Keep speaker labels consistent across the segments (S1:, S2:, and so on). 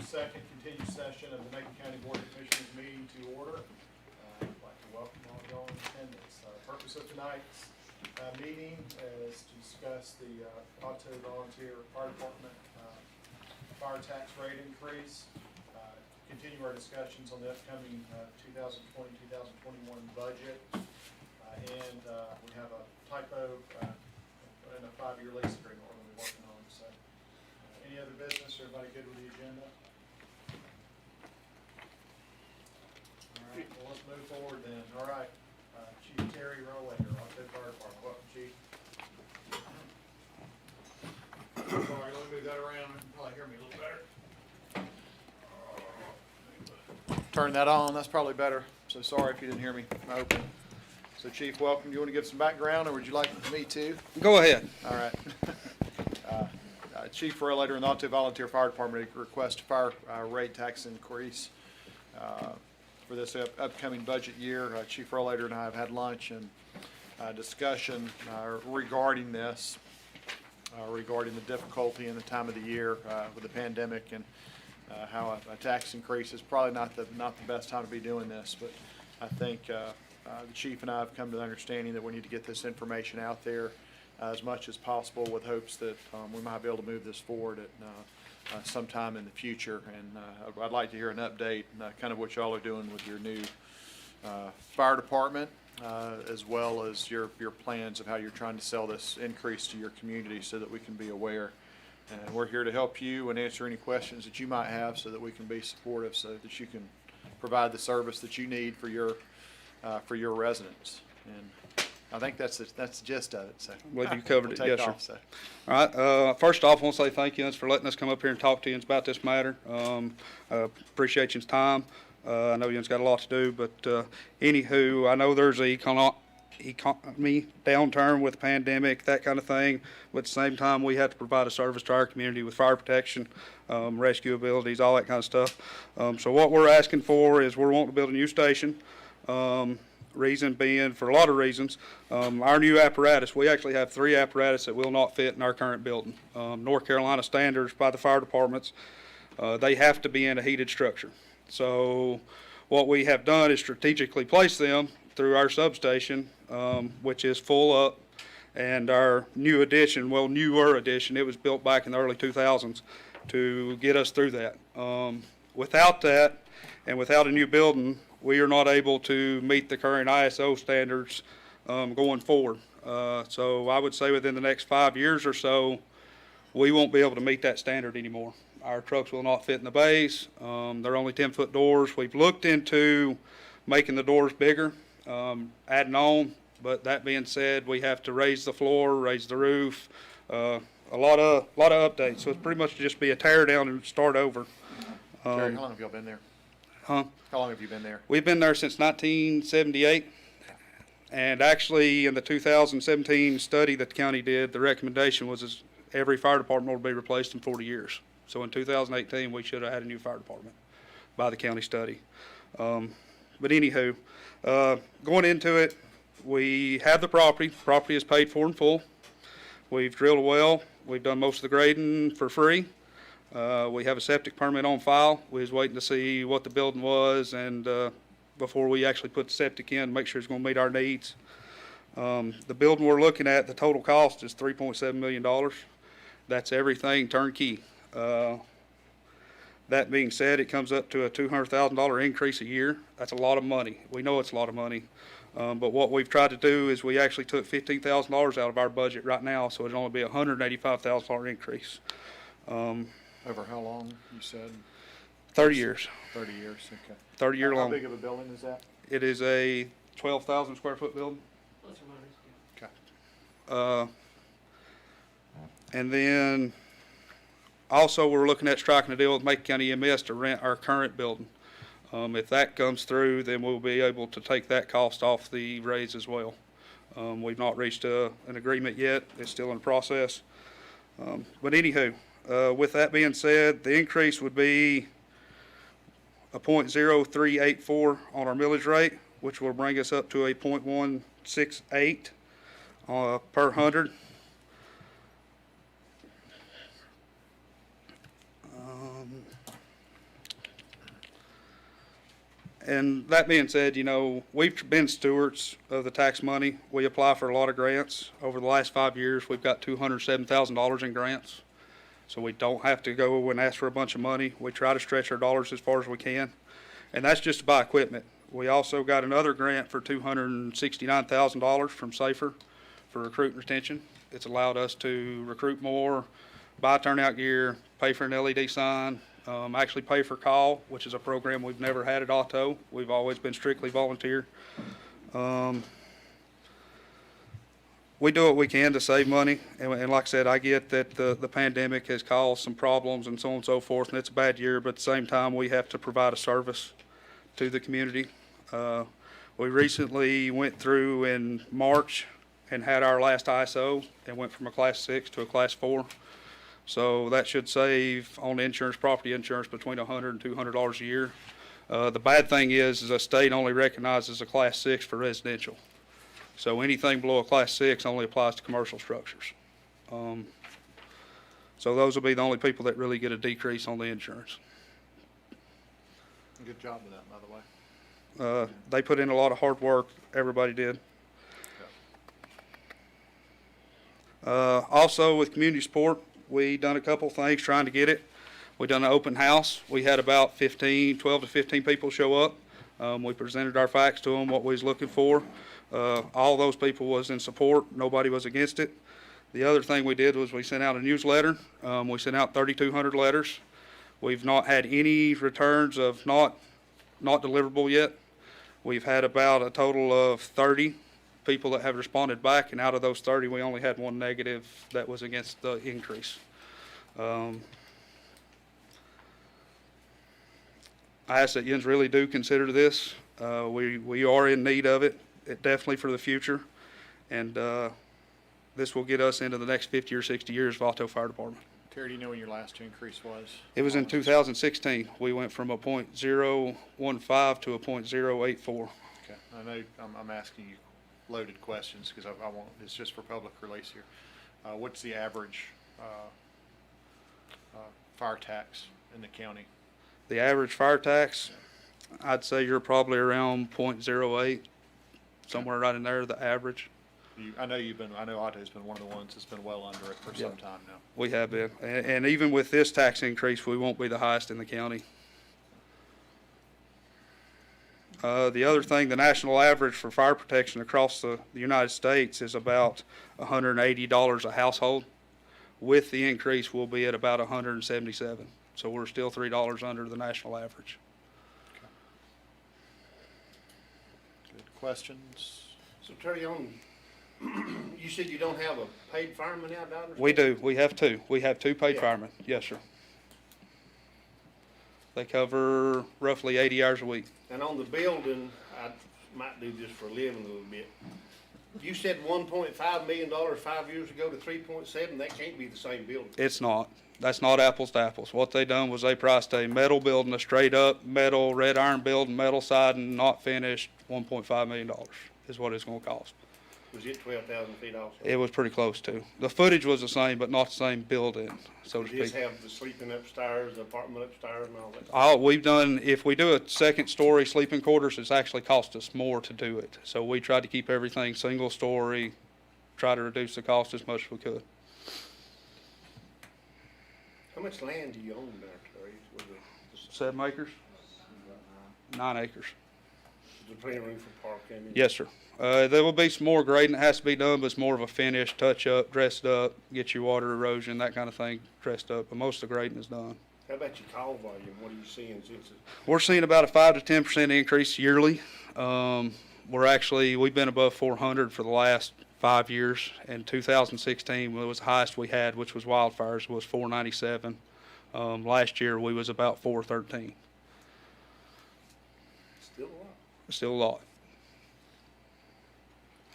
S1: second continued session of the Macon County Board of Commissioners meeting to order. I'd like to welcome all y'all in attendance. The purpose of tonight's meeting is to discuss the Auto Volunteer Fire Department fire tax rate increase, continue our discussions on the upcoming 2020-2021 budget, and we have a typo in a 5-year lease agreement we're going to be working on. So, any other business? Everybody good with the agenda? All right, well, let's move forward then. All right, Chief Terry Rollager, Auto Fire Department. Welcome, Chief. Sorry, let me move that around. You can probably hear me a little better. Turn that on. That's probably better. So sorry if you didn't hear me open. So, Chief, welcome. Do you want to give some background, or would you like me to?
S2: Go ahead.
S1: All right. Chief Rollager in the Auto Volunteer Fire Department request a fire rate tax increase for this upcoming budget year. Chief Rollager and I have had lunch and discussion regarding this, regarding the difficulty in the time of the year with the pandemic, and how a tax increase is probably not the best time to be doing this. But I think the Chief and I have come to the understanding that we need to get this information out there as much as possible, with hopes that we might be able to move this forward at sometime in the future. And I'd like to hear an update, kind of what y'all are doing with your new fire department, as well as your plans of how you're trying to sell this increase to your community, so that we can be aware. And we're here to help you and answer any questions that you might have, so that we can be supportive, so that you can provide the service that you need for your residents. And I think that's the gist of it. So
S2: I believe you covered it. Yes, sir.
S1: So.
S2: All right. First off, I want to say thank you for letting us come up here and talk to you about this matter. Appreciate your time. I know you've got a lot to do, but anywho, I know there's an economy downturn with the pandemic, that kind of thing. But at the same time, we have to provide a service to our community with fire protection, rescue abilities, all that kind of stuff. So what we're asking for is we're wanting to build a new station. Reason being, for a lot of reasons, our new apparatus, we actually have 3 apparatus that will not fit in our current building. North Carolina standards by the fire departments, they have to be in a heated structure. So what we have done is strategically place them through our substation, which is full up, and our new addition, well, newer addition, it was built back in the early 2000s to get us through that. Without that, and without a new building, we are not able to meet the current ISO standards going forward. So I would say within the next 5 years or so, we won't be able to meet that standard anymore. Our trucks will not fit in the bays. They're only 10-foot doors. We've looked into making the doors bigger, adding on, but that being said, we have to raise the floor, raise the roof, a lot of updates. So it's pretty much just be a tear down and start over.
S1: Terry, how long have y'all been there?
S2: Huh?
S1: How long have you been there?
S2: We've been there since 1978, and actually in the 2017 study that the county did, the recommendation was every fire department will be replaced in 40 years. So in 2018, we should have had a new fire department by the county study. But anywho, going into it, we have the property. Property is paid for in full. We've drilled a well. We've done most of the grading for free. We have a septic permit on file. We was waiting to see what the building was, and before we actually put the septic in, make sure it's going to meet our needs. The building we're looking at, the total cost is $3.7 million. That's everything turnkey. That being said, it comes up to a $200,000 increase a year. That's a lot of money. We know it's a lot of money. But what we've tried to do is we actually took $15,000 out of our budget right now, so it'll only be a $185,000 increase.
S1: Over how long, you said?
S2: 30 years.
S1: 30 years, okay.
S2: 30 year long.
S1: How big of a building is that?
S2: It is a 12,000 square foot building.
S1: Okay.
S2: And then also we're looking at striking a deal with Macon County Ems to rent our current building. If that comes through, then we'll be able to take that cost off the raise as well. We've not reached an agreement yet. It's still in process. But anywho, with that being said, the increase would be a 0.0384 on our millage rate, which will bring us up to a 0.168 per 100. And that being said, we've been stewards of the tax money. We apply for a lot of grants. Over the last 5 years, we've got $207,000 in grants. So we don't have to go and ask for a bunch of money. We try to stretch our dollars as far as we can. And that's just to buy equipment. We also got another grant for $269,000 from Safer for recruit and retention. It's allowed us to recruit more, buy turnout gear, pay for an LED sign, actually pay for call, which is a program we've never had at Auto. We've always been strictly volunteer. We do what we can to save money, and like I said, I get that the pandemic has caused some problems and so on and so forth, and it's a bad year, but at the same time, we have to provide a service to the community. We recently went through in March and had our last ISO and went from a Class 6 to a Class 4. So that should save on insurance, property insurance, between $100 and $200 a year. The bad thing is the state only recognizes a Class 6 for residential. So anything below a Class 6 only applies to commercial structures. So those will be the only people that really get a decrease on the insurance.
S1: Good job with that, by the way.
S2: They put in a lot of hard work, everybody did. Also with community support, we done a couple things trying to get it. We done an open house. We had about 12 to 15 people show up. We presented our facts to them, what we was looking for. All those people was in support. Nobody was against it. The other thing we did was we sent out a newsletter. We sent out 3,200 letters. We've not had any returns of not deliverable yet. We've had about a total of 30 people that have responded back, and out of those 30, we only had one negative that was against the increase. I ask that yous really do consider this. We are in need of it, definitely for the future, and this will get us into the next 50 or 60 years of Auto Fire Department.
S1: Terry, do you know when your last increase was?
S2: It was in 2016. We went from a .015 to a .084.
S1: Okay, I know I'm asking you loaded questions because I want, it's just for public release here. What's the average fire tax in the county?
S2: The average fire tax, I'd say you're probably around .08, somewhere right in there, the average.
S1: I know Auto's been one of the ones that's been well under it for some time now.
S2: We have been, and even with this tax increase, we won't be the highest in the county. The other thing, the national average for fire protection across the United States is about $180 a household. With the increase, we'll be at about $177. So we're still $3 under the national average.
S1: Okay. Good questions?
S3: So Terry, you said you don't have a paid fireman now, Dodgers?
S2: We do. We have two. We have two paid
S3: Yeah.
S2: firemen. Yes, sir. They cover roughly 80 hours a week.
S3: And on the building, I might do this for a living a little bit. You said $1.5 million 5 years ago to 3.7. That can't be the same building.
S2: It's not. That's not apples to apples. What they done was they priced a metal building, a straight up metal red iron building, metal siding, not finished, $1.5 million is what it's going to cost.
S3: Was it 12,000 feet also?
S2: It was pretty close to. The footage was the same, but not the same building, so to
S3: Does this
S2: speak.
S3: have the sleeping upstairs, the apartment upstairs, and all that?
S2: All we've done, if we do a second story sleeping quarters, it's actually cost us more to do it. So we tried to keep everything single story, try to reduce the cost as much as we could.
S3: How much land do you own there, Terry? Was it
S2: 7 acres? 9 acres.
S3: the plenty of room for parking?
S2: Yes, sir. There will be some more grading that has to be done, but it's more of a finish, touch up, dressed up, get your water erosion, that kind of thing dressed up. But most of the grading is done.
S3: How about your call volume? What are you seeing since it?
S2: We're seeing about a 5 to 10% increase yearly. We've been above 400 for the last 5 years. In 2016, was the highest we had, which was wildfires, was 497. Last year we was about 413.
S3: Still a lot.
S2: Still a lot.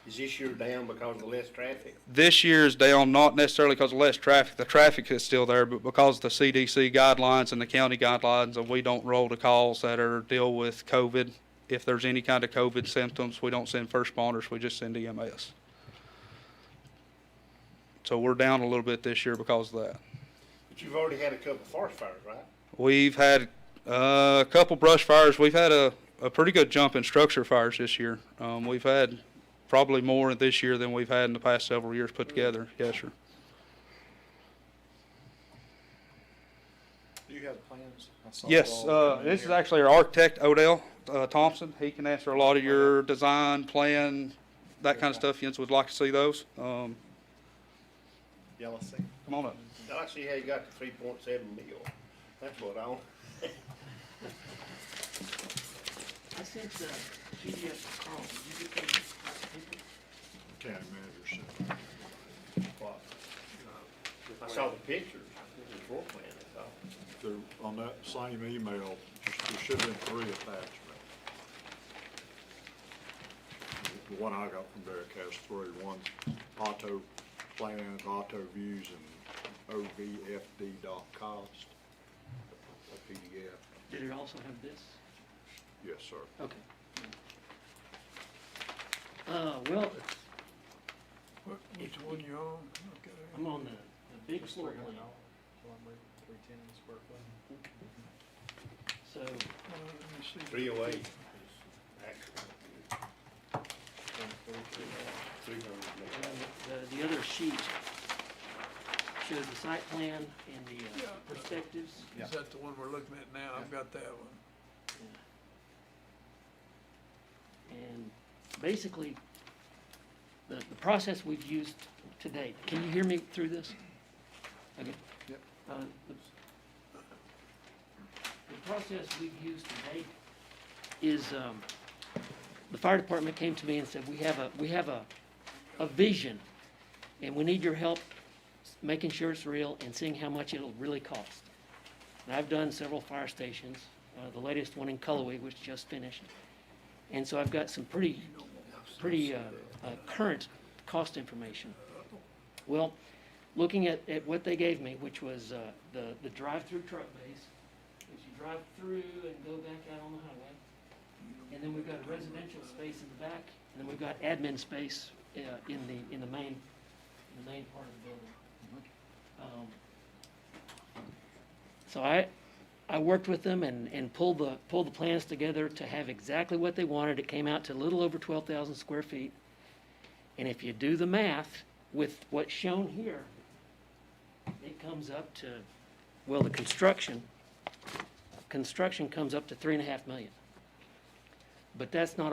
S3: Is this year down because of less traffic?
S2: This year is down not necessarily because of less traffic. The traffic is still there, but because of the CDC guidelines and the county guidelines, and we don't roll the calls that are deal with COVID. If there's any kind of COVID symptoms, we don't send first responders, we just send EMS. So we're down a little bit this year because of that.
S3: But you've already had a couple forest fires, right?
S2: We've had a couple brush fires. We've had a pretty good jump in structure fires this year. We've had probably more this year than we've had in the past several years put together. Yes, sir.
S1: Do you have the plans? I saw it
S2: Yes,
S1: all come in
S2: this is
S1: here.
S2: actually our architect, Odell Thompson. He can answer a lot of your design, plan, that kind of stuff. Jens would like to see those.
S1: Yeah, let's see.
S2: Come on up.
S3: I see how you got the 3.7 mil. That's what I want.
S4: I sent the PDF to Carl. Did you get those papers?
S5: County manager said,
S3: What? I saw the pictures, the floor plan, that's all.
S5: there, on that same email, there should have been 3 attachments. The one I got from Derek has 3. One's auto plans, auto views, and OVFD cost, a PDF.
S4: Did it also have this?
S5: Yes, sir.
S4: Okay. Well,
S5: Which one you on? Okay.
S4: I'm on the big floor plan.
S1: 310 square foot.
S4: So,
S5: Let me see.
S3: 308 is actually. 300.
S4: the other sheet shows the site plan and the perspectives.
S5: Is that the one we're looking at now? I've got that one.
S4: And basically, the process we've used to date, can you hear me through this? Okay.
S1: Yep.
S4: The process we've used to date is, the fire department came to me and said, we have a vision, and we need your help making sure it's real and seeing how much it'll really cost. And I've done several fire stations, the latest one in Callaway, which just finished. And so I've got some pretty current cost information. Well, looking at what they gave me, which was the drive-through truck base, which you drive through and go back out on the highway. And then we've got a residential space in the back, and then we've got admin space in the main part of the building. So I worked with them and pulled the plans together to have exactly what they wanted. It came out to a little over 12,000 square feet. And if you do the math with what's shown here, it comes up to, well, the construction comes up to 3.5 million. But that's not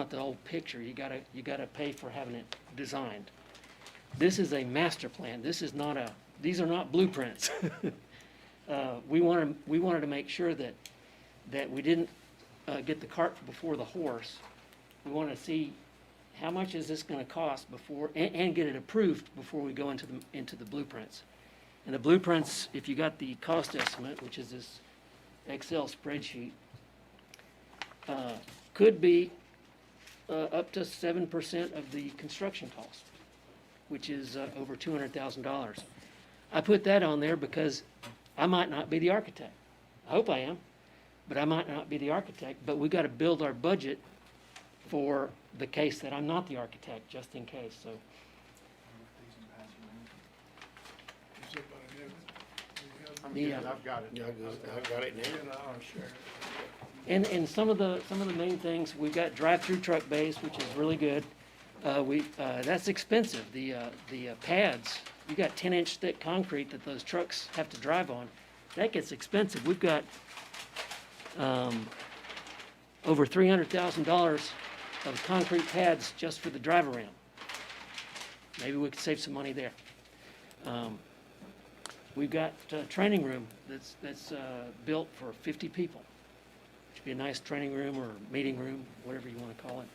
S4: the whole picture. You gotta pay for having it designed. This is a master plan. These are not blueprints. We wanted to make sure that we didn't get the cart before the horse. We wanted to see how much is this gonna cost before, and get it approved before we go into the blueprints. And the blueprints, if you got the cost estimate, which is this Excel spreadsheet, could be up to 7% of the construction cost, which is over $200,000. I put that on there because I might not be the architect. I hope I am, but I might not be the architect. But we got to build our budget for the case that I'm not the architect, just in case. So,
S1: I'm
S4: The,
S1: good. I've got it.
S3: Yeah, I got it now.
S4: and some of the main things, we've got drive-through truck bays, which is really good. That's expensive. The pads, you got 10-inch thick concrete that those trucks have to drive on. That gets expensive. We've got over $300,000 of concrete pads just for the drive around. Maybe we could save some money there. We've got a training room that's built for 50 people. Should be a nice training room or meeting room, whatever you want to call it.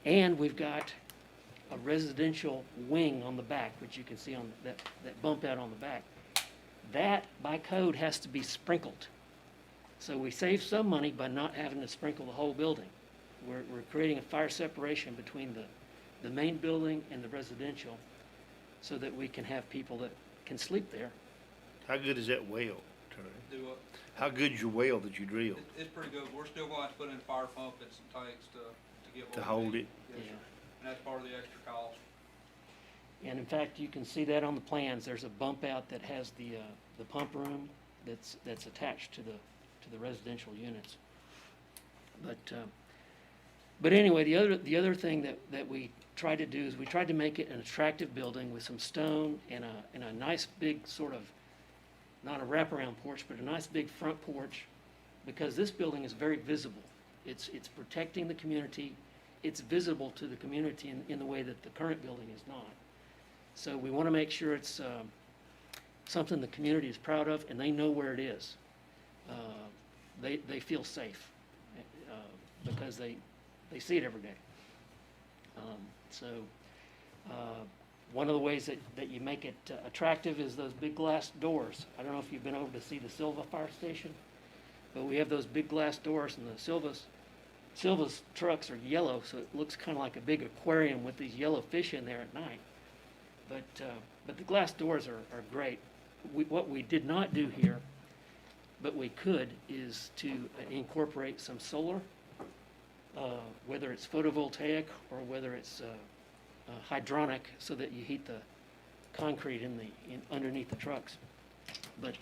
S4: And we've got a residential wing on the back, which you can see on that bump out on the back. That, by code, has to be sprinkled. So we save some money by not having to sprinkle the whole building. We're creating a fire separation between the main building and the residential so that we can have people that can sleep there.
S3: How good is that well, Terry?
S2: Do what?
S3: How good's your well that you drilled
S2: It's pretty good. We're still going to have to put in a fire pump and some tanks to get
S3: to hold it?
S2: Yes, sir. And that's part of the extra cost.
S4: And in fact, you can see that on the plans. There's a bump out that has the pump room that's attached to the residential units. But anyway, the other thing that we tried to do is we tried to make it an attractive building with some stone and a nice big sort of, not a wraparound porch, but a nice big front porch, because this building is very visible. It's protecting the community. It's visible to the community in the way that the current building is not. So we want to make sure it's something the community is proud of and they know where it is. They feel safe because they see it every day. One of the ways that you make it attractive is those big glass doors. I don't know if you've been over to see the Silva Fire Station, but we have those big glass doors, and the Silva's trucks are yellow, so it looks kind of like a big aquarium with these yellow fish in there at night. But the glass doors are great. What we did not do here, but we could, is to incorporate some solar, whether it's photovoltaic or whether it's hydronic, so that you heat the concrete underneath the trucks. But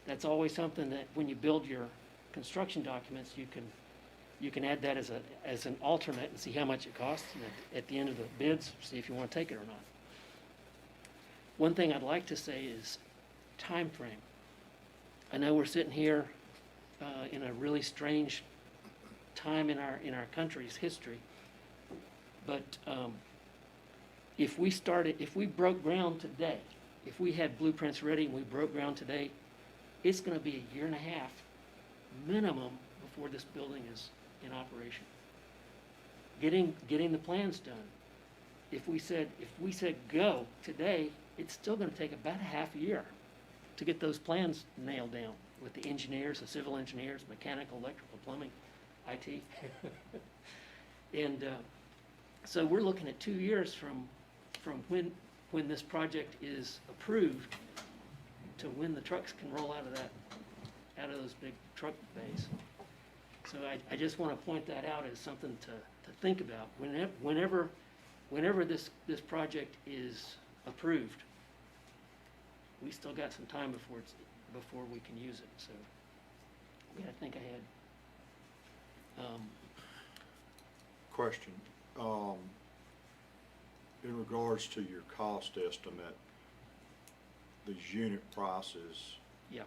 S4: that's always something that when you build your construction documents, you can add that as an alternate and see how much it costs, and at the end of the bids, see if you want to take it or not. One thing I'd like to say is time frame. I know we're sitting here in a really strange time in our country's history, but if we broke ground today, if we had blueprints ready and we broke ground today, it's going to be a year and a half minimum before this building is in operation. Getting the plans done. If we said go today, it's still going to take about a half a year to get those plans nailed down with the engineers, the civil engineers, mechanical, electrical, plumbing, IT. And so we're looking at 2 years from when this project is approved to when the trucks can roll out of those big truck bays. So I just want to point that out as something to think about. Whenever this project is approved, we still got some time before we can use it. So we got to think ahead.
S5: Question, in regards to your cost estimate, these unit prices,
S4: Yeah.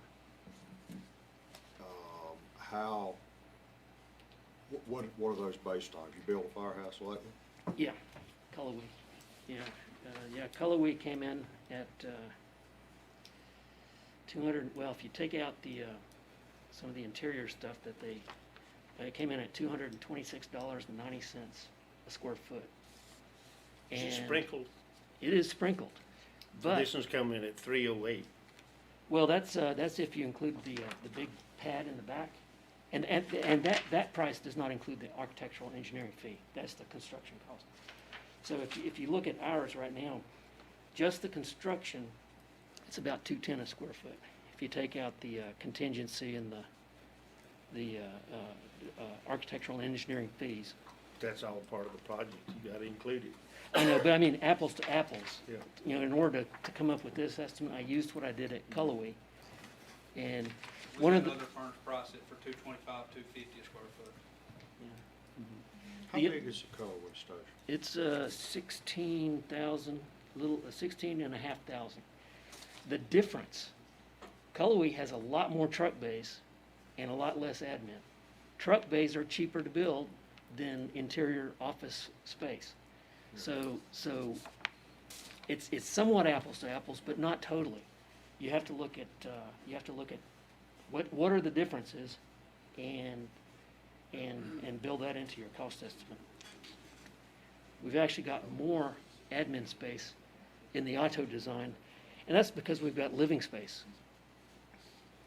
S5: what are those based on? Have you built a firehouse lately?
S4: Yeah, Callaway. Yeah, Callaway came in at 200. Well, if you take out some of the interior stuff it came in at $226.90 a square foot.
S3: Is it
S4: And
S3: sprinkled?
S4: it is sprinkled, but
S3: This one's coming in at 308.
S4: well, that's if you include the big pad in the back, and that price does not include the architectural engineering fee. That's the construction cost. So if you look at ours right now, just the construction, it's about $210 a square foot. If you take out the contingency and the architectural and engineering fees.
S3: That's all part of the project. You got to include it.
S4: I know, but I mean apples to apples.
S3: Yeah.
S4: You know, in order to come up with this estimate, I used what I did at Callaway. And
S2: We
S4: one
S2: got
S4: of the,
S2: another furnace price it for $225, $250 a square foot.
S5: How
S4: The-
S5: big is the Callaway station?
S4: it's 16,000, 16,500. The difference, Callaway has a lot more truck bays and a lot less admin. Truck bays are cheaper to build than interior office space. So it's somewhat apples to apples, but not totally. You have to look at what are the differences and build that into your cost estimate. We've actually got more admin space in the auto design, and that's because we've got living space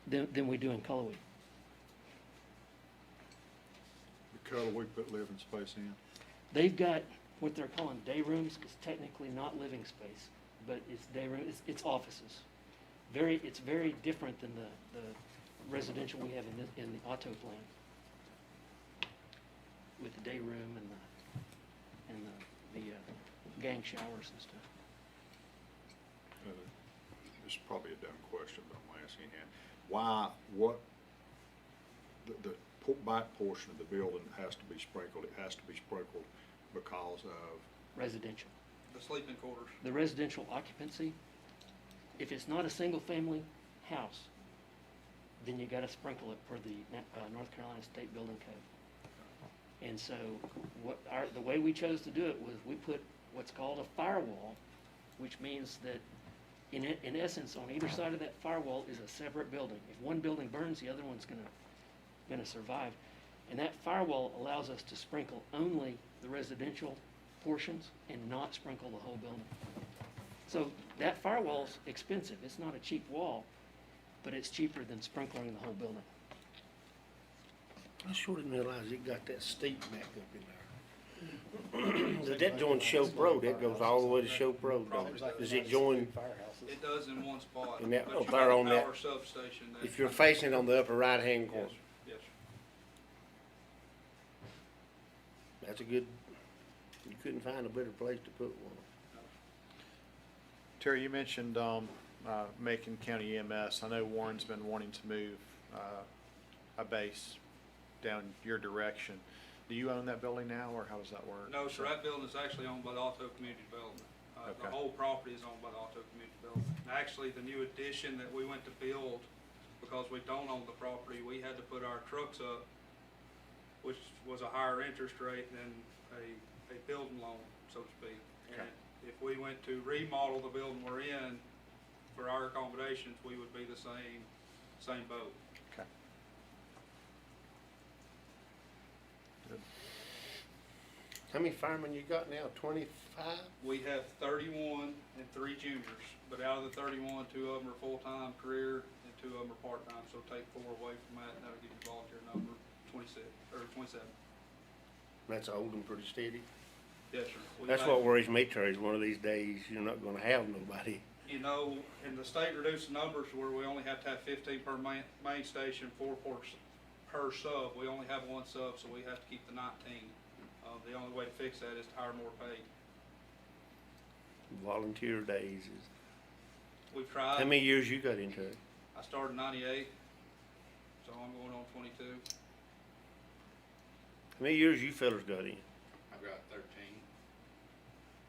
S4: than we do in Callaway.
S5: The Callaway put living space in?
S4: They've got what they're calling day rooms. It's technically not living space, but it's day room. It's offices. It's very different than the residential we have in the auto plan, with the day room and the gang showers and stuff.
S5: This is probably a dumb question, but I'm asking it. The back portion of the building has to be sprinkled. It has to be sprinkled because of,
S4: Residential.
S2: The sleeping quarters.
S4: The residential occupancy, if it's not a single-family house, then you gotta sprinkle it for the North Carolina State Building Code. And so the way we chose to do it was we put what's called a firewall, which means that in essence, on either side of that firewall is a separate building. If one building burns, the other one's gonna survive. And that firewall allows us to sprinkle only the residential portions and not sprinkle the whole building. So that firewall's expensive. It's not a cheap wall, but it's cheaper than sprinkling the whole building.
S3: I sure didn't realize it got that steep back up in there. Does that join Shope Road? That goes all the way to Shope Road, don't it? Does it join,
S2: It does in one spot.
S3: And that
S2: but
S3: up
S2: you
S3: there
S2: got a
S3: on that-
S2: power substation that-
S3: if you're facing on the upper right-hand
S2: Yes,
S3: corner?
S2: yes.
S3: That's a good, you couldn't find a better place to put one.
S1: Terry, you mentioned Macon County EMS. I know Warren's been wanting to move a base down your direction. Do you own that building now, or how does that work?
S2: No, sir, that building is actually owned by the Auto Community Development. The
S1: Okay.
S2: whole property is owned by the Auto Community Development. And actually, the new addition that we went to build, because we don't own the property, we had to put our trucks up, which was a higher interest rate than a building loan, so to speak.
S1: Okay.
S2: And if we went to remodel the building we're in for our accommodations, we would be the same boat.
S1: Okay. Good.
S3: How many firemen you got now? 25?
S2: We have 31 and 3 juniors, but out of the 31, 2 of them are full-time career and 2 of them are part-time, so take 4 away from that, and that'll give you a volunteer number, 26, or 27.
S3: That's old and pretty steady.
S2: Yes, sir.
S3: That's what worries me, Terry, is one of these days you're not gonna have nobody.
S2: You know, and the state reduced the numbers where we only have to have 15 per main station, 4 per sub. We only have 1 sub, so we have to keep the 19. The only way to fix that is to hire more paid.
S3: Volunteer days is,
S2: We've tried.
S3: how many years you got into it?
S2: I started in 98, so I'm going on 22.
S3: How many years you fellas got in?
S6: I've got 13.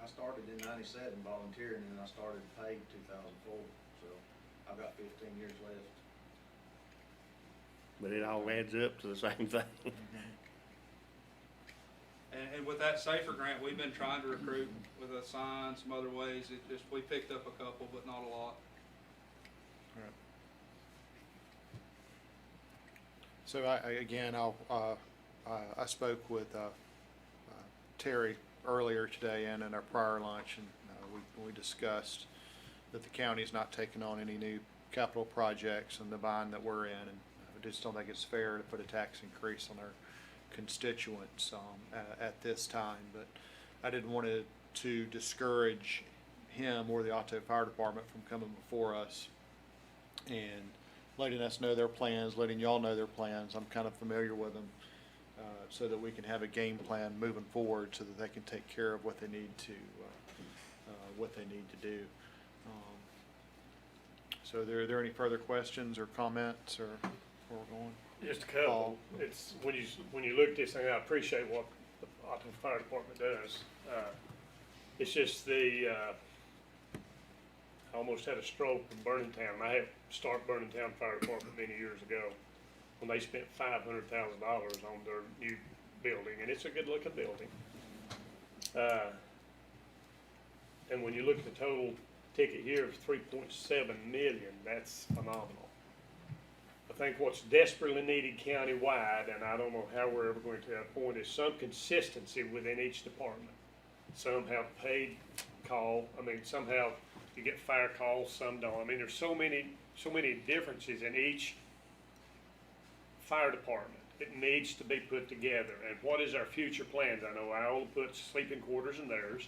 S6: I started in 97 volunteering, and then I started paid 2004, so I've got 15 years left.
S3: But it all adds up to the same thing.
S2: And with that SAFER grant, we've been trying to recruit with a sign, some other ways. It just, we picked up a couple, but not a lot.
S1: Right. So I spoke with Terry earlier today and in our prior lunch, and we discussed that the county's not taking on any new capital projects in the bind that we're in, and I just don't think it's fair to put a tax increase on our constituents at this time. But I didn't want to discourage him or the Otto Fire Department from coming before us and letting us know their plans, letting y'all know their plans. I'm kind of familiar with them, so that we can have a game plan moving forward, so that they can take care of what they need to do. So are there any further questions or comments, or where we're going?
S7: Just a couple. It's, when you look at this thing, I appreciate what the Otto Fire Department does. It's just I almost had a stroke in Burningtown. I helped start Burningtown Fire Department many years ago, when they spent $500,000 on their new building, and it's a good looking building. And when you look at the total ticket here of 3.7 million, that's phenomenal. I think what's desperately needed countywide, and I don't know how we're ever going to that point, is some consistency within each department. Some have paid call, some have, you get fire calls, some don't. There's so many differences in each fire department. It needs to be put together. And what is our future plans? I know Iowa puts sleeping quarters in theirs.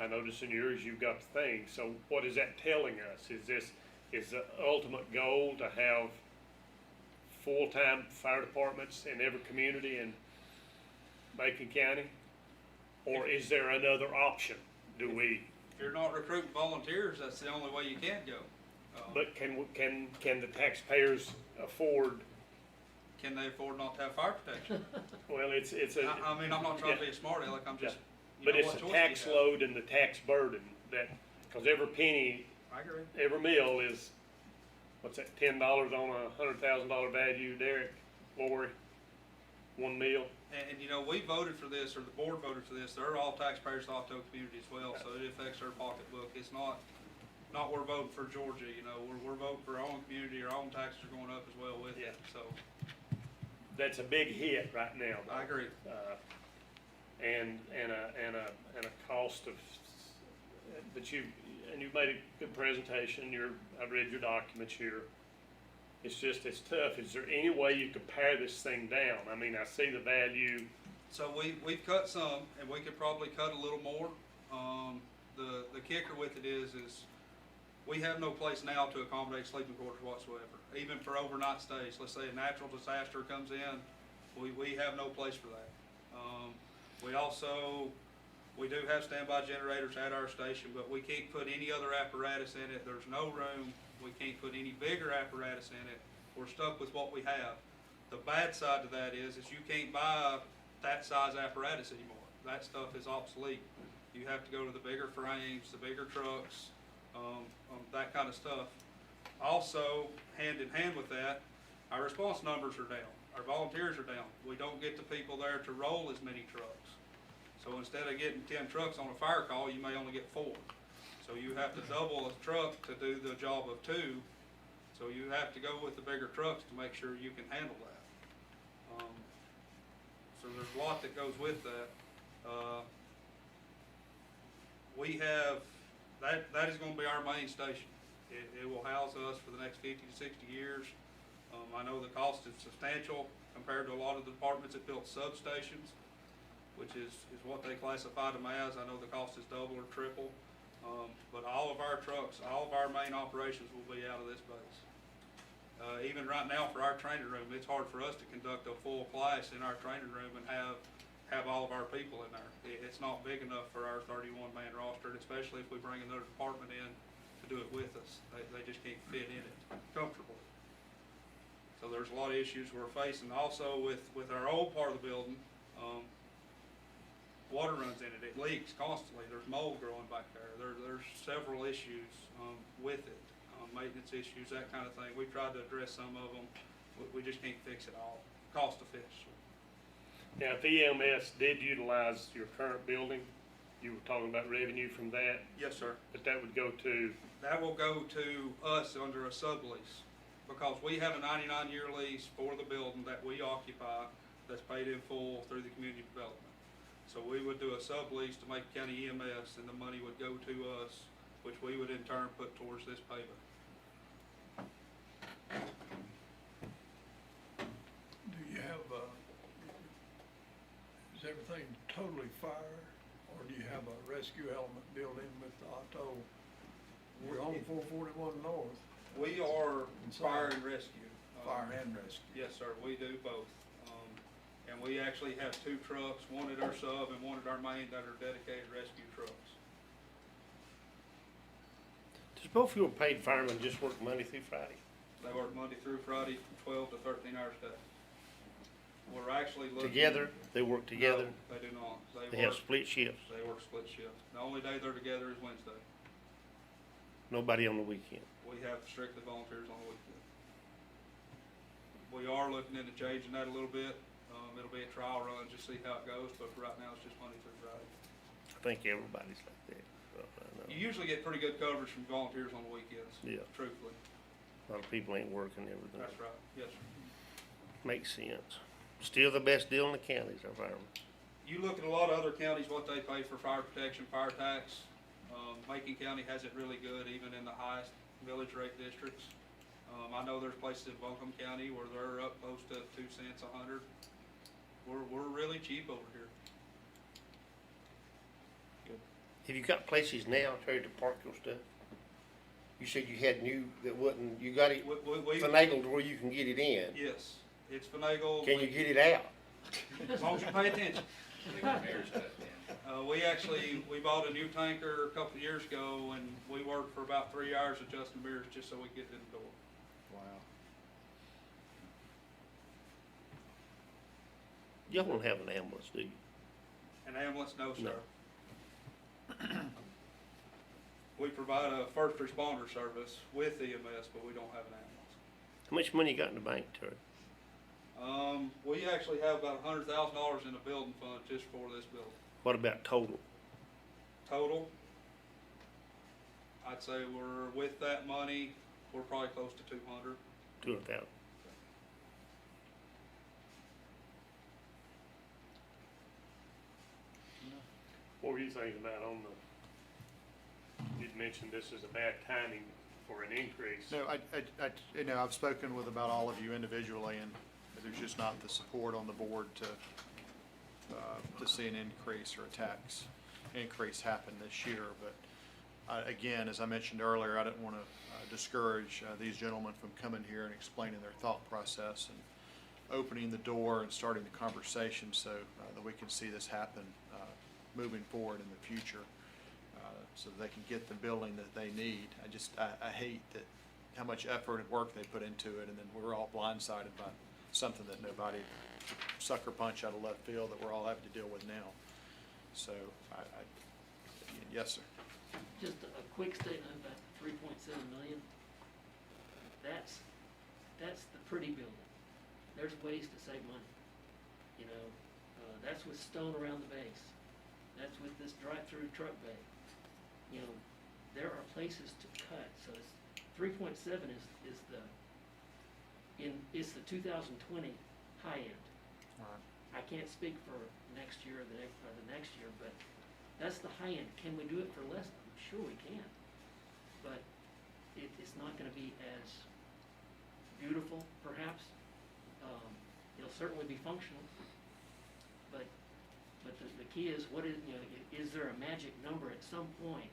S7: I notice in yours you've got the thing. So what is that telling us? Is the ultimate goal to have full-time fire departments in every community in Macon County? Or is there another option?
S2: If you're not recruiting volunteers, that's the only way you can go.
S7: But can the taxpayers afford
S2: can they afford not to have fire protection?
S7: Well, it's a,
S2: I mean, I'm not trying to be
S7: Yeah.
S2: a smart aleck, I'm just, you
S7: but
S2: know,
S7: it's
S2: what
S7: the
S2: choice do you
S7: tax
S2: have?
S7: load and the tax burden that, cause every penny,
S2: I agree.
S7: every meal is, what's that, $10 on $100,000 value, Derek, Lori? One meal?
S2: And you know, we voted for this, or the board voted for this, they're all taxpayers, the Alto community as well, so it affects their pocketbook. It's not we're voting for Georgia, you know, we're voting for our own community, our own taxes are going up as well with it, so,
S7: That's a big hit right now. though.
S2: I agree.
S7: And a cost of, but you've made a good presentation, I've read your documents here. It's just, it's tough. Is there any way you could pare this thing down? I mean, I see the value.
S2: So we've cut some, and we could probably cut a little more. The kicker with it is we have no place now to accommodate sleeping quarters whatsoever. Even for overnight stays, let's say a natural disaster comes in, we have no place for that. We do have standby generators at our station, but we can't put any other apparatus in it. There's no room. We can't put any bigger apparatus in it. We're stuck with what we have. The bad side to that is you can't buy that size apparatus anymore. That stuff is obsolete. You have to go to the bigger frames, the bigger trucks, that kind of stuff. Also, hand in hand with that, our response numbers are down. Our volunteers are down. We don't get the people there to roll as many trucks. So instead of getting 10 trucks on a fire call, you may only get 4. So you have to double a truck to do the job of 2. So you have to go with the bigger trucks to make sure you can handle that. So there's a lot that goes with that. We have, that is gonna be our main station. It will house us for the next 50 to 60 years. I know the cost is substantial compared to a lot of the departments that built substations, which is what they classify them as. I know the cost is double or triple. But all of our trucks, all of our main operations will be out of this base. Even right now for our training room, it's hard for us to conduct a full class in our training room and have all of our people in there. It's not big enough for our 31-man roster, and especially if we bring another department in to do it with us. They just can't fit in it comfortably. So there's a lot of issues we're facing. Also with our old part of the building, water runs in it. It leaks constantly. There's mold growing back there. There's several issues with it, maintenance issues, that kind of thing. We've tried to address some of them. We just can't fix it all, cost efficient.
S7: Now, if EMS did utilize your current building, you were talking about revenue from that,
S2: Yes, sir.
S7: but that would go to,
S2: That will go to us under a sublease, because we have a 99-year lease for the building that we occupy that's paid in full through the community development. So we would do a sublease to Macon County EMS, and the money would go to us, which we would in turn put towards this payment.
S8: Do you have, is everything totally fire, or do you have a rescue element built in with the auto? We're on 441 North,
S2: We are fire and rescue.
S8: fire and rescue.
S2: Yes, sir, we do both. And we actually have 2 trucks, one at our sub and one at our main, that are dedicated rescue trucks.
S7: does both your paid firemen just work Monday through Friday?
S2: They work Monday through Friday, 12 to 13 hours a day. We're actually looking.
S7: Together? They work together?
S2: No, they do not.
S7: They have split shifts?
S2: They work split shift. The only day they're together is Wednesday.
S7: Nobody on the weekend?
S2: We have strictly volunteers on the weekend. We are looking into changing that a little bit. It'll be a trial run, just see how it goes, but for right now, it's just Monday through Friday.
S7: I think everybody's like that.
S2: You usually get pretty good coverage from volunteers on the weekends.
S7: Yeah.
S2: Truthfully.
S7: A lot of people ain't working everything.
S2: That's right. Yes, sir.
S7: Makes sense. Still the best deal in the counties, our firemen.
S2: You look at a lot of other counties, what they pay for fire protection, fire tax. Macon County has it really good, even in the highest village rate districts. I know there's places in Buncombe County where they're up close to 2 cents a hundred. We're really cheap over here.
S7: Have you got places now, Terry, to park your stuff? You said you had new, that wasn't, you got it
S2: We
S7: finagled where you can get it in.
S2: yes, it's finagled.
S7: Can you get it out?
S2: As long as you pay attention. We bought a new tanker a couple of years ago, and we worked for about 3 hours adjusting mirrors just so we could get it in the door.
S5: Wow.
S3: Y'all don't have an ambulance, do you?
S2: An ambulance, no,
S3: No.
S2: sir. We provide a first responder service with EMS, but we don't have an ambulance.
S3: How much money you got in the bank, Terry?
S2: We actually have about $100,000 in the building fund just for this building.
S3: What about total?
S2: Total, I'd say we're, with that money, we're probably close to 200.
S3: 200,000.
S7: What were you thinking about on the, you'd mentioned this is a bad timing for an increase.
S1: No, you know, I've spoken with about all of you individually, and there's just not the support on the board to see an increase or a tax increase happen this year. But again, as I mentioned earlier, I didn't want to discourage these gentlemen from coming here and explaining their thought process and opening the door and starting the conversation so that we can see this happen moving forward in the future, so they can get the building that they need. I hate that how much effort and work they put into it, and then we're all blindsided by something that nobody, sucker punch out of left field that we're all having to deal with now. So, yes, sir.
S4: Just a quick statement about the 3.7 million. That's the pretty building. There's ways to save money. You know, that's with stone around the base. That's with this drive-through truck bay. You know, there are places to cut. So it's 3.7 is the 2020 high end. I can't speak for next year or the next year, but that's the high end. Can we do it for less? I'm sure we can. But it's not gonna be as beautiful, perhaps. It'll certainly be functional. But the key is, is there a magic number at some point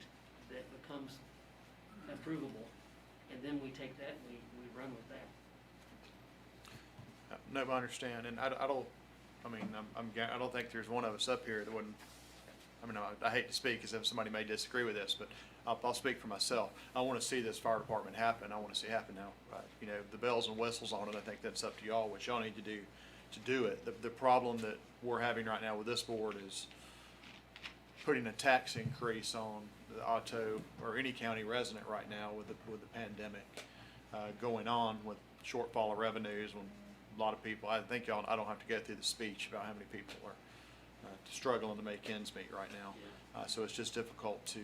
S4: that becomes approvable? And then we take that and we run with that.
S1: No, I understand, and I don't think there's one of us up here that wouldn't, I hate to speak as if somebody may disagree with this, but I'll speak for myself. I want to see this fire department happen. I want to see it happen now. You know, the bells and whistles on it, I think that's up to y'all, what y'all need to do it. The problem that we're having right now with this board is putting a tax increase on the auto or any county resident right now with the pandemic going on, with shortfall of revenues, when a lot of people, I think y'all, I don't have to go through the speech about how many people are struggling to make ends meet right now. So it's just difficult to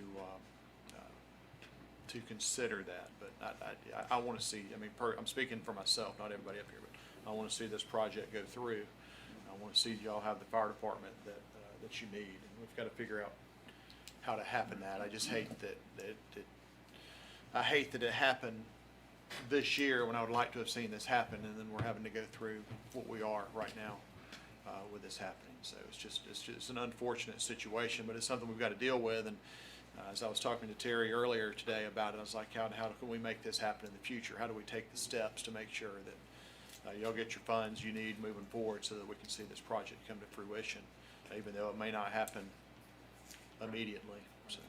S1: consider that. But I want to see, I'm speaking for myself, not everybody up here, but I want to see this project go through. I want to see y'all have the fire department that you need, and we've got to figure out how to happen that. I just hate that it happened this year when I would like to have seen this happen, and then we're having to go through what we are right now with this happening. So it's just an unfortunate situation, but it's something we've got to deal with. And as I was talking to Terry earlier today about it, I was like, how can we make this happen in the future? How do we take the steps to make sure that y'all get your funds you need moving forward so that we can see this project come to fruition, even though it may not happen immediately. So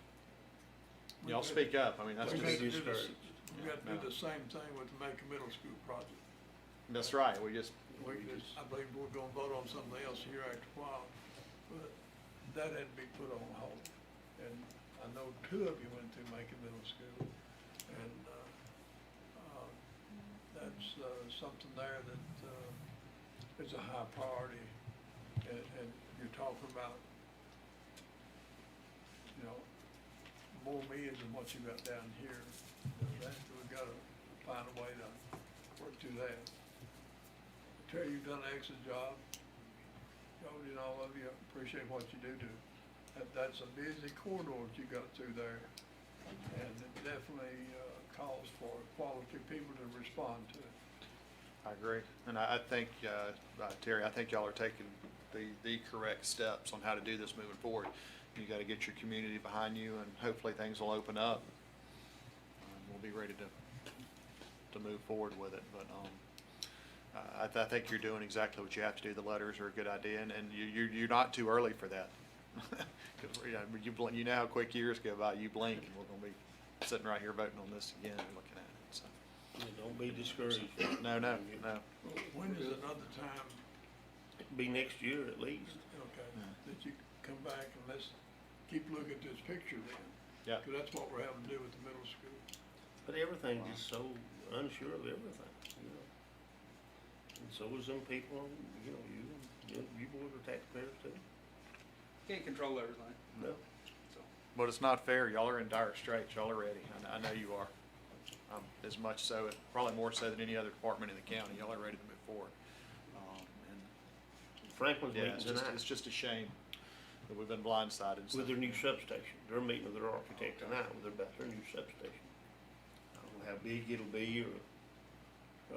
S1: y'all speak up. That's
S8: We
S1: just,
S8: got to do the same thing with the Macon Middle School project.
S1: that's right.
S8: I believe we're gonna vote on something else here after a while, but that had to be put on hold. And I know two of you went through Macon Middle School, and, that's, something there that, is a high priority. And you're talking about, more millions than what you got down here. We've gotta find a way to work through that. Terry, you've done an excellent job. Jody and all of you, appreciate what you do. That's a busy corridor that you got through there. And it definitely, calls for quality people to respond to it.
S1: I agree. And I think, Terry, I think y'all are taking the correct steps on how to do this moving forward. You got to get your community behind you, and hopefully things will open up. We'll be ready to move forward with it. But I think you're doing exactly what you have to do. The letters are a good idea, and you're not too early for that. Because you know how quick years go by. You blink, and we're going to be sitting right here voting on this again and looking at it. So
S3: Don't be discouraged.
S1: no.
S8: When is another time
S3: It'll be next year at least.
S8: Okay, that you come back and let's keep looking at this picture then.
S1: Yeah.
S8: Cause that's what we're having to do with the middle school.
S3: But everything's just so unsure of everything, you know. And so is them people, you know, you boys are taxpayers too.
S2: Can't control everything.
S3: No.
S1: But it's not fair. Y'all are in dire straits. Y'all are ready. I know you are. As much so, probably more so than any other department in the county. Y'all are ready to move forward. And
S3: Franklin's
S1: yeah,
S3: meeting
S1: it's
S3: tonight
S1: just a shame that we've been blindsided.
S3: with their new substation. They're meeting with their architect tonight about their new substation. I don't know how big it'll be or,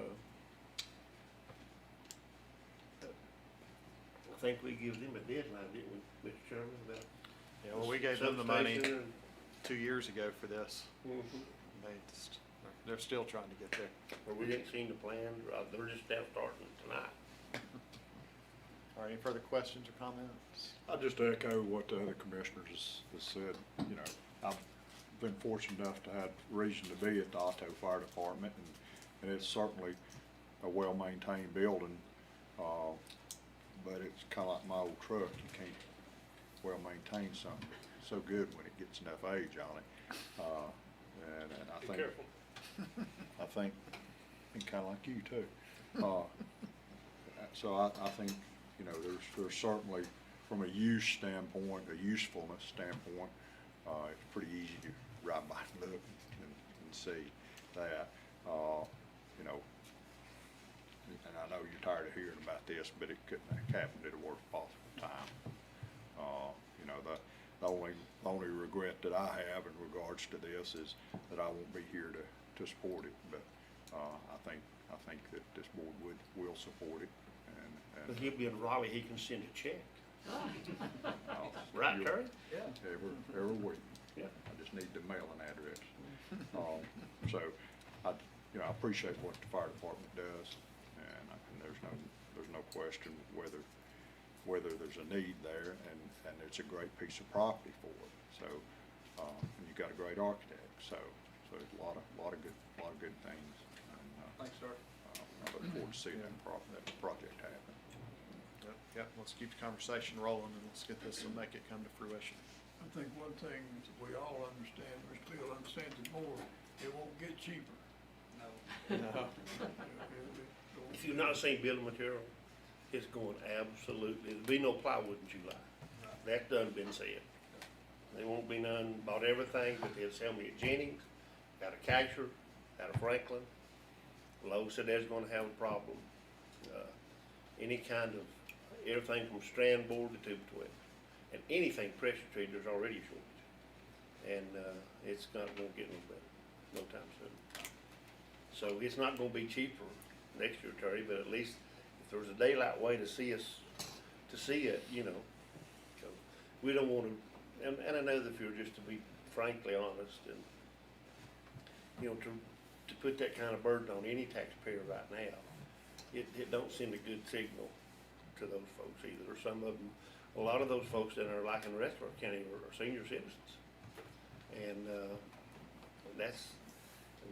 S3: I think we give them a deadline, didn't we, Mr. Chairman, about?
S1: Yeah, well, we gave them the money
S3: substation
S1: 2 years ago for this.
S3: and-
S1: They're still trying to get there.
S3: Or we didn't see the plan, they're just now starting tonight.
S1: All right, any further questions or comments?
S5: I just echo what the other commissioners has said. You know, I've been fortunate enough to have reason to be at the Otto Fire Department, and it's certainly a well-maintained building. But it's kinda like my old truck, you can't well-maintain something so good when it gets enough age on it. And I
S7: Be
S5: think,
S7: careful.
S5: I think, and kinda like you too. So I think, you know, there's certainly, from a use standpoint, a usefulness standpoint, it's pretty easy to ride by and look and see that, you know. And I know you're tired of hearing about this, but it couldn't have happened at a worse possible time. You know, the only regret that I have in regards to this is that I won't be here to support it, but, I think that this board will support it,
S3: If
S5: and.
S3: he'll be in Raleigh, he can send a check. Right,
S5: You'll-
S3: Terry?
S5: Every week.
S3: Yeah.
S5: I just need the mailing address. So, I appreciate what the fire department does, and there's no question whether there's a need there, and it's a great piece of property for it. So, and you've got a great architect, so there's a lot of good things. And,
S2: Thanks, sir.
S5: I look forward to seeing that project happen.
S1: Yep, let's keep the conversation rolling and let's get this and make it come to fruition.
S8: I think one thing we all understand, Mr. Bill understands it more, it won't get cheaper.
S1: No.
S3: If you've not seen building material, it's going absolutely, there'll be no plywood in July. That's done been said. There won't be none, bought everything, but they'll sell me at Jennings, out of Casher, out of Franklin. Lowe said they're gonna have a problem. Any kind of, everything from strand board to tube twig. And anything pressure treated, there's already a shortage. And, it's not gonna get no better, no time soon. So it's not gonna be cheaper next year, Terry, but at least if there's a daylight way to see it, you know. So we don't wanna, and I know that if you're just to be frankly honest and, you know, to put that kind of burden on any taxpayer right now, it don't send a good signal to those folks either. Or some of them, a lot of those folks that are like in the rest of our county are senior citizens. And,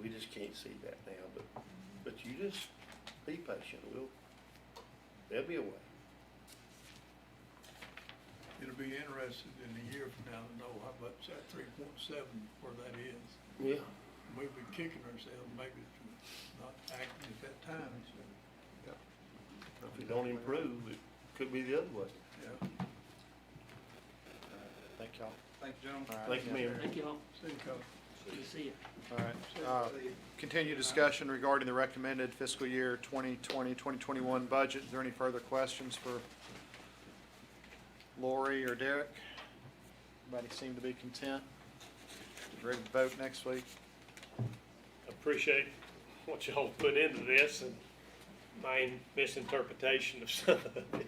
S3: we just can't see that now, but you just be patient, there'll be a way.
S8: It'll be interesting in a year from now to know how much that 3.7, where that is.
S3: Yeah.
S8: We've been kicking ourselves, maybe for not acting at that time, so,
S3: If we don't improve, it could be the other way.
S8: yeah.
S1: Thank y'all.
S2: Thank you, gentlemen.
S1: All right.
S3: Thank you, Mayor.
S4: Thank you all.
S8: See you, Coach.
S4: Good to see you.
S1: All right. Continue discussion regarding the recommended fiscal year 2020-2021 budget. Is there any further questions for Lori or Derek? Everybody seem to be content? Ready to vote next week?
S7: Appreciate what y'all put into this and my misinterpretation of some of it.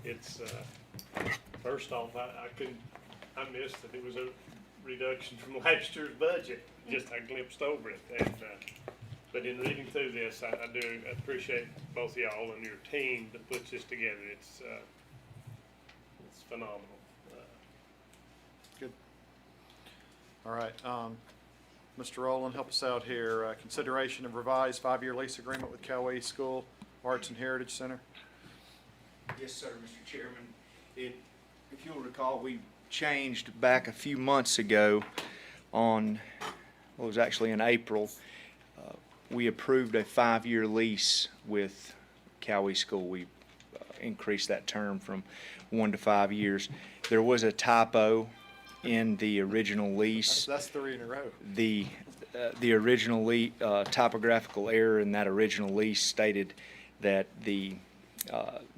S7: It's, first off, I missed that it was a reduction from last year's budget. Just I glimpsed over it. And, but in reading through this, I do appreciate both y'all and your team that puts this together. It's phenomenal.
S1: Good. All right. Mr. Rowland, help us out here. Consideration of revised 5-year lease agreement with Callaway School Arts and Heritage Center.
S6: Yes, sir, Mr. Chairman. If you'll recall, we changed back a few months ago on, well, it was actually in April. We approved a 5-year lease with Callaway School. We increased that term from 1 to 5 years. There was a typo in the original lease.
S1: That's 3 in a row.
S6: The original typographical error in that original lease stated that the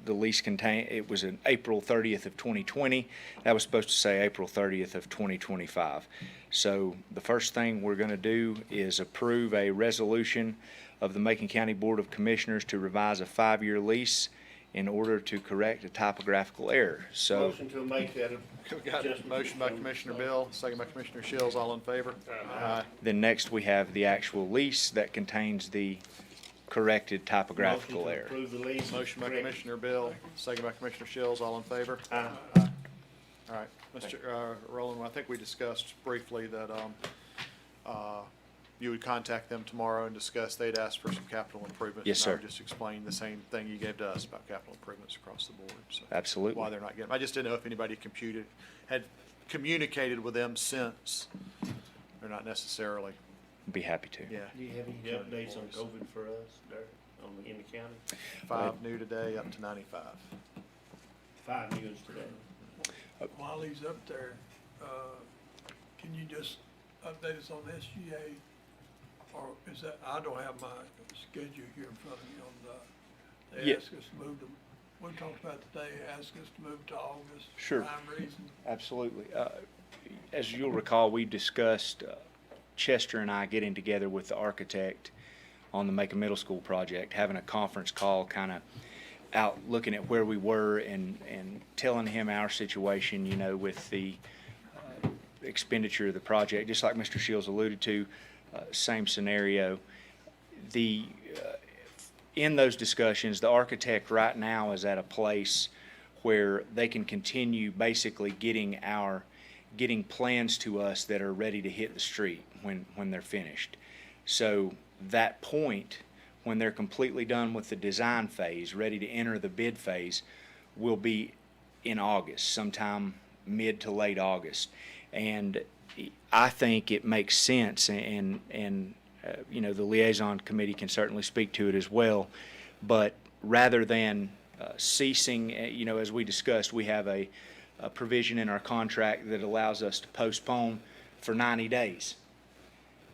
S6: lease contained, it was an April 30th of 2020. That was supposed to say April 30th of 2025. So the first thing we're going to do is approve a resolution of the Macon County Board of Commissioners to revise a 5-year lease in order to correct a typographical error. So
S3: Motion to make that.
S1: We got a motion by Commissioner Bill, second by Commissioner Shields, all in favor? Aye.
S6: then next we have the actual lease that contains the corrected typographical
S3: Motion to
S6: error.
S3: approve the lease.
S1: Motion by
S3: Correct.
S1: Commissioner Bill, second by Commissioner Shields, all in favor?
S3: Aye.
S1: All right, Mr. Rowland, I think we discussed briefly that you would contact them tomorrow and discuss, they'd asked for some capital improvements.
S6: Yes,
S1: And I
S6: sir.
S1: would just explain the same thing you gave to us about capital improvements across the board, so.
S6: Absolutely.
S1: Why they're not getting, I just didn't know if anybody had communicated with them since. They're not necessarily,
S6: Be happy to.
S1: yeah.
S3: Do you have any updates on COVID for us, Derek, in the county?
S1: 5 new today, up to 95.
S3: 5 news today.
S8: While he's up there, can you just update us on SGA? Or is that, I don't have my schedule here in front of me on the, they
S6: Yeah.
S8: asked us to move to, we talked about today, asked us to move to August.
S6: Sure.
S8: Prime reason.
S6: Absolutely. As you'll recall, we discussed Chester and I getting together with the architect on the Macon Middle School project, having a conference call, kind of out looking at where we were and telling him our situation, you know, with the expenditure of the project, just like Mr. Shields alluded to, same scenario. In those discussions, the architect right now is at a place where they can continue basically getting plans to us that are ready to hit the street when they're finished. So that point, when they're completely done with the design phase, ready to enter the bid phase, will be in August, sometime mid to late August. And I think it makes sense, and you know, the liaison committee can certainly speak to it as well, but rather than ceasing, you know, as we discussed, we have a provision in our contract that allows us to postpone for 90 days.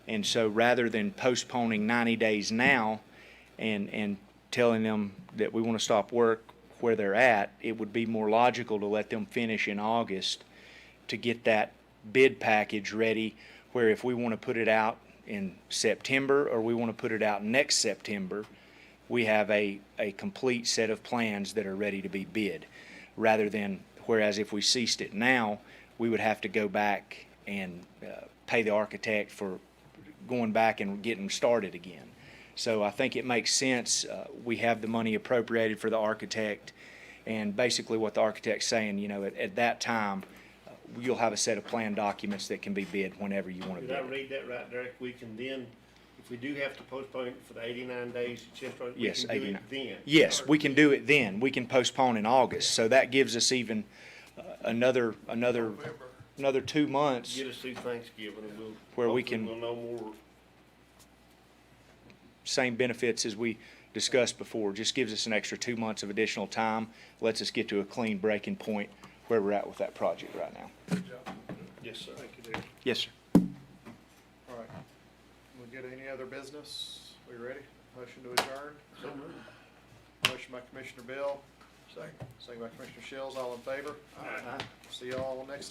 S6: And so rather than postponing 90 days now and telling them that we want to stop work where they're at, it would be more logical to let them finish in August to get that bid package ready, where if we want to put it out in September or we want to put it out next September, we have a complete set of plans that are ready to be bid, rather than, whereas if we ceased it now, we would have to go back and pay the architect for going back and getting started again. So I think it makes sense. We have the money appropriated for the architect, and basically what the architect's saying, you know, at that time, you'll have a set of plan documents that can be bid whenever you want to
S3: Did I
S6: bid.
S3: read that right, Derek? We can then, if we do have to postpone it for the 89 days, we
S6: Yes,
S3: can do
S6: 89.
S3: it then.
S6: Yes, we can do it then. We can postpone in August. So that gives us even another
S8: November.
S6: 2 months.
S3: Get us through Thanksgiving and we'll.
S6: Where we
S3: hopefully
S6: can-
S3: We'll know more.
S6: Same benefits as we discussed before. Just gives us an extra 2 months of additional time. Lets us get to a clean breaking point where we're at with that project right now.
S8: Good job.
S3: Yes, sir.
S7: Thank you, Derek.
S6: Yes, sir.
S1: All right. We get any other business? We ready? Motion to adjourn? Motion by Commissioner Bill,
S8: Second.
S1: second by Commissioner Shields, all in favor?
S8: Aye.
S1: See y'all next